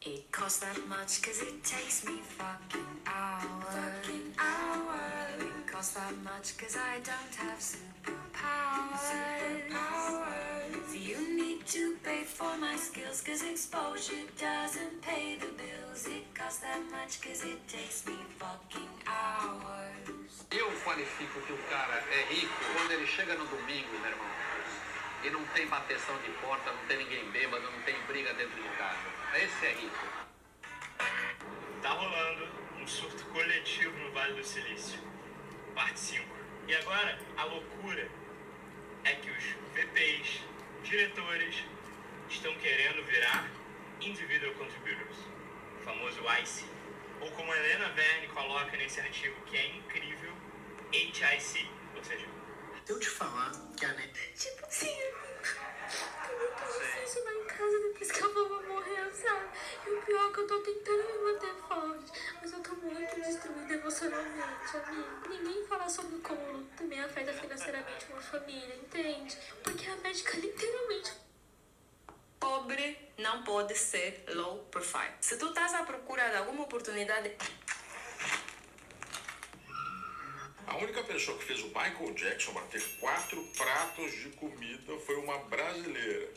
It costs that much cause it takes me fucking hours. It costs that much cause I don't have superpowers. So you need to pay for my skills cause exposure doesn't pay the bills. It costs that much cause it takes me fucking hours. Eu qualifico que o cara é rico quando ele chega no domingo, meu irmão, e não tem bateção de porta, não tem ninguém bêbado, não tem briga dentro de casa. Esse é rico. Tá rolando um surto coletivo no Vale do Silício. Parte 5. E agora, a loucura é que os VPs, diretores, estão querendo virar Individual Contributors, o famoso IC. Ou como a Helena Verne coloca nesse artigo que é incrível, HIC, ou seja... Se eu te falar que a net... Tipo assim, tá muito difícil lá em casa depois que a vovó morreu, sabe? E o pior é que eu tô tentando me manter forte, mas eu tô muito destruída emocionalmente, amigo. Ninguém fala sobre como o luto também afeta financeiramente uma família, entende? Porque a médica literalmente... Pobre não pode ser low profile. Se tu estás à procura de alguma oportunidade... A única pessoa que fez o Michael Jackson bater 4 pratos de comida foi uma brasileira.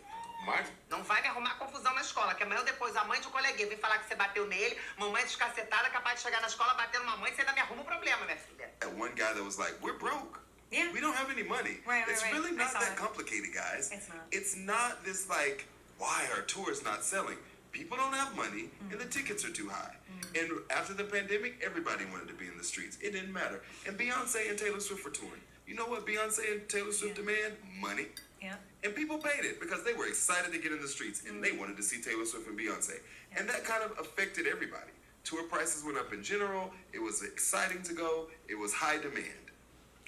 Mas... Não vai me arrumar confusão na escola, que amanhã ou depois a mãe de um coleguinha vem falar que você bateu nele, mamãe descacetada, capaz de chegar na escola batendo uma mãe, você ainda me arruma um problema, minha filha. That one guy that was like, we're broke. Yeah. We don't have any money. Right, it's right. really I not saw that it. complicated, guys. It's not. It's not this like, why are tours not selling? People don't have money and the tickets are too high. And after the pandemic, everybody wanted to be in the streets. It didn't matter. And Beyonce and Taylor Swift were touring. You know what Beyonce and Taylor Swift demand? Money. Yeah. And people paid it because they were excited to get in the streets and they wanted to see Taylor Swift and Beyonce. And that kind of affected everybody. Tour prices went up in general. It was exciting to go. It was high demand.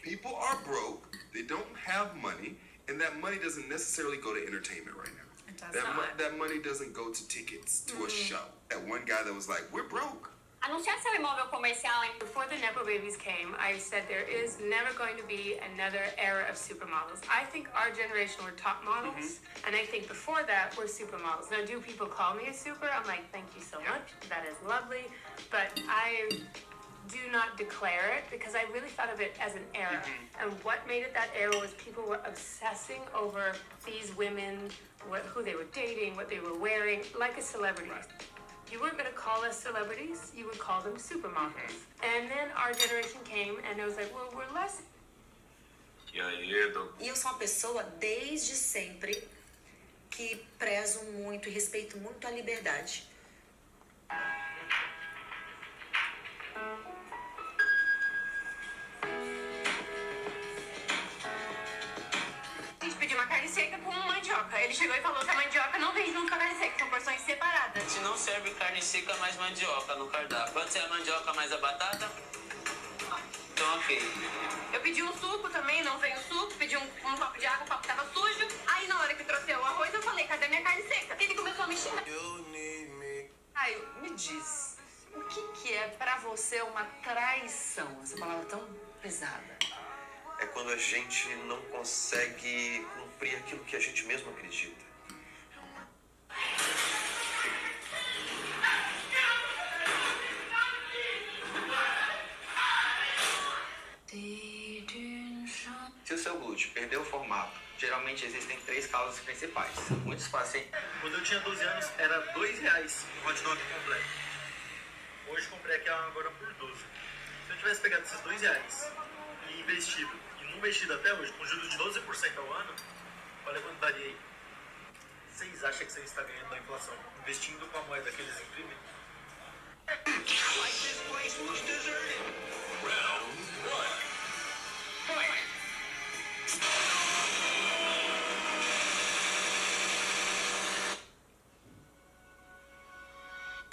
People are broke. They don't have money. And that money doesn't necessarily go to entertainment right now. It does not. That money doesn't go to tickets to a show. That one guy that was like, we're broke. Anunciar seu imóvel comercial em... Before the Nepo babies came, I said there is never going to be another era of supermodels. I think our generation were top models, and I think before that we're supermodels. Now, do people call me a super? I'm like, thank you so much. That is lovely, but I do not declare it because I really thought of it as an era. And what made it that era was people were obsessing over these women, who they were dating, what they were wearing, like a celebrity. You weren't going to call us celebrities, you would call them supermodels. And then our generation came and it was like, well, we're less. E eu sou uma pessoa desde sempre que prezo muito e respeito muito a liberdade. A gente pediu uma carne seca com mandioca. Ele chegou e falou que a mandioca não vem junto com a carne seca, são porções separadas. A gente não serve carne seca mais mandioca no cardápio. Pode ser a mandioca mais a batata? Então, ok. Eu pedi um suco também, não veio suco. Pedi um copo de água, o copo tava sujo. Aí na hora que trouxe o arroz, eu falei, cadê minha carne seca? Ele começou a me xingar. Caio, me diz, o que é pra você uma traição? Essa palavra tão pesada. É quando a gente não consegue cumprir aquilo que a gente mesmo acredita. Se o seu glúteo perdeu o formato, geralmente existem 3 causas principais. Muitos pacientes... Quando eu tinha 12 anos, era R$2 o hot dog completo. Hoje comprei aqui agora por 12. Se eu tivesse pegado esses R$2 e investido, e não mexido até hoje, com juros de 12% ao ano, olha quanto daria aí. Vocês acham que você está ganhando da inflação investindo com a moeda que eles imprimem?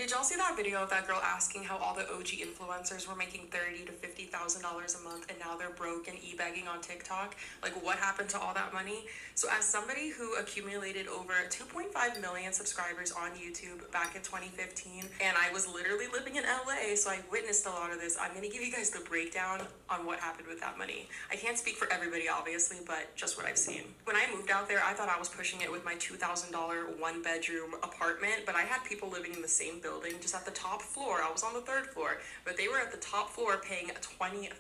Did y'all see that video of that girl asking how all the OG influencers were making $30,000 to $50,000 a month and now they're broke and e-begging on TikTok? Like, what happened to all that money? So as somebody who accumulated over 2.5 million subscribers on YouTube back in 2015, and I was literally living in LA, so I witnessed a lot of this, I'm gonna give you guys the breakdown on what happened with that money. I can't speak for everybody, obviously, but just what I've seen. When I moved out there, I thought I was pushing it with my $2,000 one-bedroom apartment, but I had people living in the same building, just at the top floor. I was on the 3rd floor, but they were at the top floor paying $20,000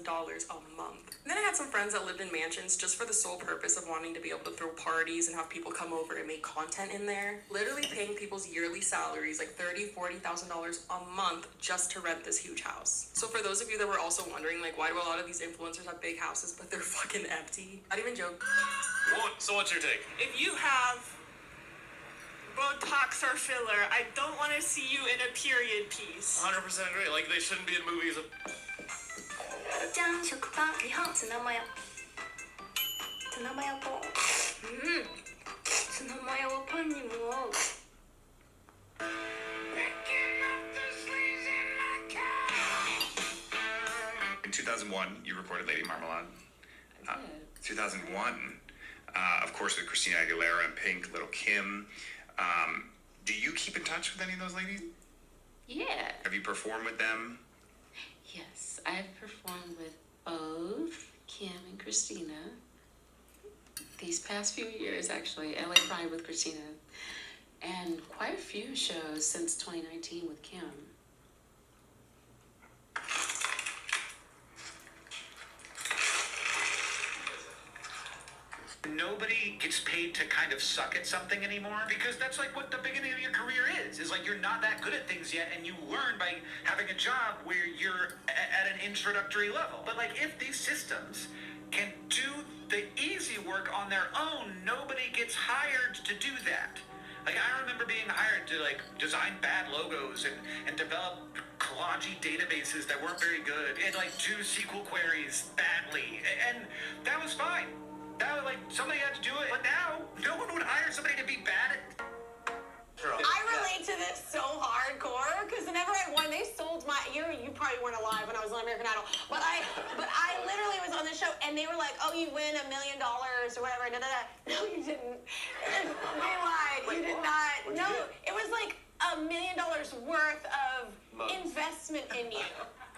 a month. And then I had some friends that lived in mansions just for the sole purpose of wanting to be able to throw parties and have people come over and make content in there. Literally paying people's yearly salaries, like $30,000, $40,000 a month just to rent this huge house. So for those of you that were also wondering, like, why do a lot of these influencers have big houses but they're fucking empty? Not even joke. So what's your take? If you have Botox or filler, I don't want to see you in a period piece. 100% agree. Like, they shouldn't be in movies. じゃん、食パン、日本ツナマヨ。ツナマヨポン。ツナマヨはパンにも合う。In 2001, you recorded Lady Marmalade. 2001, of course, with Christina Aguilera and Pink, Little Kim. Do you keep in touch with any of those ladies? Yeah. Have you performed with them? Yes, I've performed with both Kim and Christina. These past few years, actually, LA Pride with Christina, and quite a few shows since 2019 with Kim. Nobody gets paid to kind of suck at something anymore, because that's like what the beginning of your career is like you're not that good at things yet, and you learn by having a job where you're at an introductory level. But like, if these systems can do the easy work on their own, nobody gets hired to do that. Like, I remember being hired to like design bad logos and develop collage databases that weren't very good, and like do SQL queries badly, and that was fine. That was like, somebody had to do it, but now no one would hire somebody to be bad at. I relate to this so hardcore because whenever I won, they sold my. You probably weren't alive when I was on American Idol, but I literally was on the show and they were like, "Oh, you win $1 million or whatever." Da, da, da. No, you didn't. They lied. You did not. No, it was like $1 million worth of investment in you.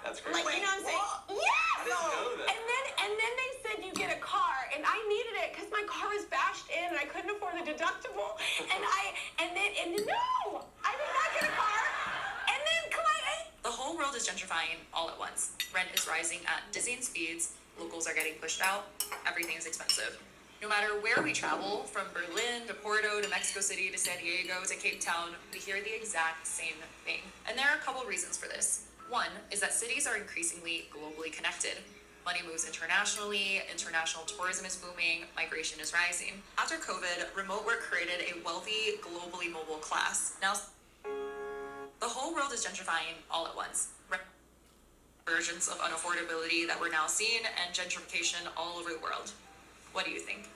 That's great. Like, you know what I'm saying? Yes! And then they said you get a car, and I needed it because my car was bashed in and I couldn't afford the deductible. And then no! I did not get a car. And then the whole world is gentrifying all at once. Rent is rising at dizzying speeds, locals are getting pushed out, everything is expensive. No matter where we travel, from Berlin to Porto to Mexico City to San Diego to Cape Town, we hear the exact same thing. And there are a couple reasons for this. One is that cities are increasingly globally connected. Money moves internationally, international tourism is booming, migration is rising. After COVID, remote work created a wealthy, globally mobile class. Now, the whole world is gentrifying all at once. Versions of unaffordability that we're now seeing, and gentrification all over the world. What do you think?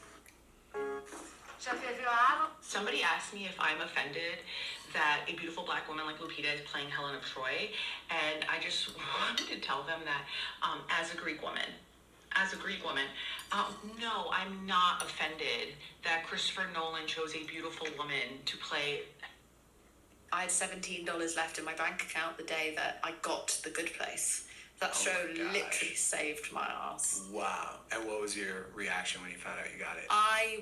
Somebody asked me if I'm offended that a beautiful black woman like Lupita is playing Helen of Troy, and I just wanted to tell them that as a Greek woman, no, I'm not offended that Christopher Nolan chose a beautiful woman to play. I had $17 left in my bank account the day that I got The Good Place. That show literally saved my ass. Wow. And what was your reaction when you found out you got it? I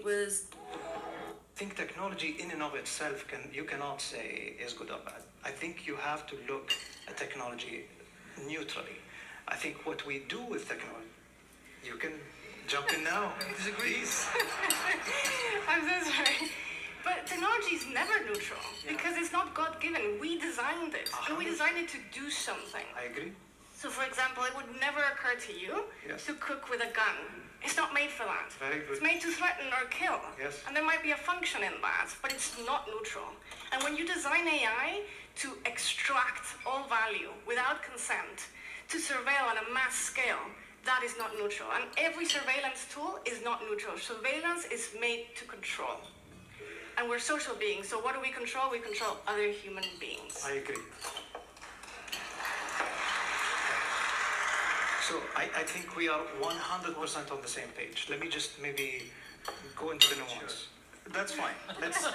think technology in and of itself you cannot say is good or bad. I think you have to look at technology neutrally. I think what we do with technology, you can jump in now. Disagrees. I'm so sorry. But technology is never neutral because it's not God-given. We designed it, and we designed it to do something. I agree. So, for example, it would never occur to you to cook with a gun. It's not made for that. Very good. It's made to threaten or kill. Yes. And there might be a function in that, but it's not neutral. And when you design AI to extract all value without consent, to surveil on a mass scale, that is not neutral. And every surveillance tool is not neutral. Surveillance is made to control. And we're social beings. So what do we control? We control other human beings. I agree. So I think we are 100% on the same page. Let me just maybe go into the nuance. That's fine. Let's